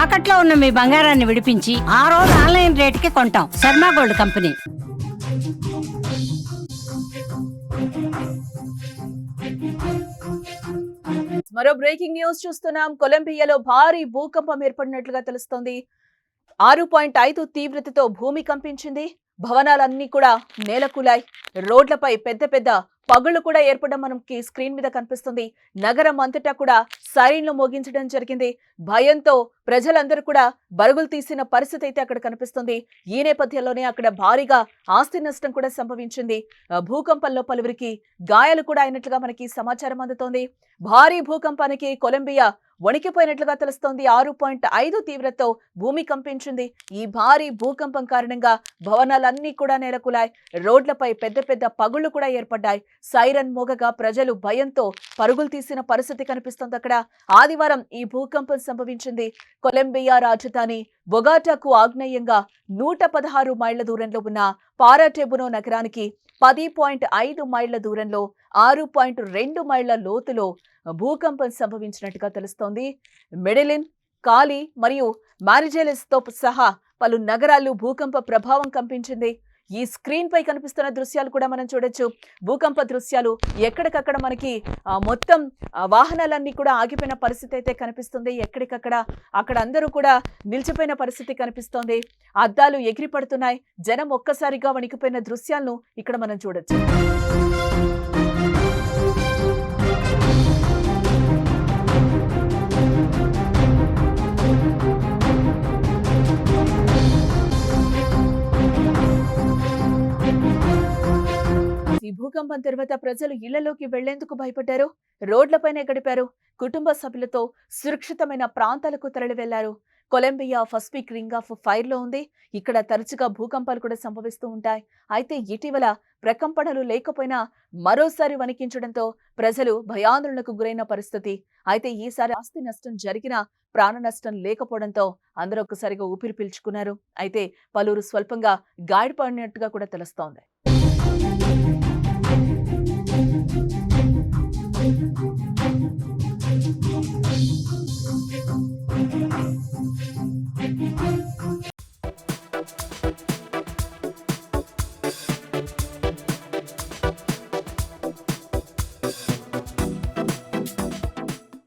తాకట్లో ఉన్న మీ బంగారాన్ని విడిపించి ఆ రోజు ఆన్లైన్ రేటుకి కొంటాం. Sharma gold company. మరో బ్రేకింగ్ న్యూస్ చూస్తున్నాం. కొలంబియాలో భారీ భూకంపం ఏర్పడినట్లుగా తెలుస్తోంది. 6.5 తీవ్రతతో భూమి కంపించింది. భవనాలన్నీ కూడా నేలకూలాయి. రోడ్లపై పెద్ద పెద్ద పగుళ్లు కూడా ఏర్పడడం మనకి స్క్రీన్ మీద కనిపిస్తుంది. నగరం అంతటా కూడా సైరన్లు మోగించడం జరిగింది. భయంతో ప్రజలందరూ కూడా బరుగులు తీసిన పరిస్థితి అయితే అక్కడ కనిపిస్తుంది. ఈ నేపథ్యంలోనే అక్కడ భారీగా ఆస్తి నష్టం కూడా సంభవించింది. భూకంపంలో పలువురికి గాయాలు కూడా అయినట్లుగా మనకి సమాచారం అందుతోంది. భారీ భూకంపానికి కొలంబియా వణికిపోయినట్లుగా తెలుస్తోంది. 6.5 తీవ్రతతో భూమి కంపించింది. ఈ భారీ భూకంపం కారణంగా భవనాలన్నీ కూడా నేలకూలాయి. రోడ్లపై పెద్ద పెద్ద పగుళ్లు కూడా ఏర్పడ్డాయి. సైరన్ మోగగా ప్రజలు భయంతో పరుగులు తీసిన పరిస్థితి కనిపిస్తోంది. అక్కడ ఆదివారం ఈ భూకంపం సంభవించింది. కొలంబియా రాజధాని బొగాటాకు ఆగ్నేయంగా 116 మైళ్ల దూరంలో ఉన్న పారాటెబునో నగరానికి 10.5 మైళ్ల దూరంలో 6.2 మైళ్ల లోతులో భూకంపం సంభవించినట్టుగా తెలుస్తోంది. మెడిలిన్, కాలి మరియు మారిజెలెస్ తో సహా పలు నగరాలు భూకంప ప్రభావం కంపించింది. ఈ స్క్రీన్ పై కనిపిస్తున్న దృశ్యాలు కూడా మనం చూడొచ్చు. భూకంప దృశ్యాలు ఎక్కడికక్కడ మనకి మొత్తం వాహనాలన్నీ కూడా ఆగిపోయిన పరిస్థితి అయితే కనిపిస్తుంది. ఎక్కడికక్కడ అక్కడ అందరూ కూడా నిలిచిపోయిన పరిస్థితి కనిపిస్తోంది. అద్దాలు ఎగిరి పడుతున్నాయి. జనం ఒక్కసారిగా వణికిపోయిన దృశ్యాలను ఇక్కడ మనం చూడొచ్చు. ఈ భూకంపం తర్వాత ప్రజలు ఇళ్లలోకి వెళ్లేందుకు భయపడ్డారు. రోడ్లపైనే గడిపారు. కుటుంబ సభ్యులతో సురక్షితమైన ప్రాంతాలకు తరలి వెళ్లారు. Colombia Pacific ring of fire లో ఉంది. ఇక్కడ తరచుగా భూకంపాలు కూడా సంభవిస్తూ ఉంటాయి. అయితే ఇటీవల ప్రకంపనలు లేకపోయినా మరోసారి వణికించడంతో ప్రజలు భయాందోళనకు గురైన పరిస్థితి. అయితే ఈసారి ఆస్తి నష్టం జరిగినా ప్రాణ నష్టం లేకపోవడంతో అందరూ ఒక్కసారిగా ఊపిరి పీల్చుకున్నారు. అయితే పలువురు స్వల్పంగా గాయపడినట్టుగా కూడా తెలుస్తోంది.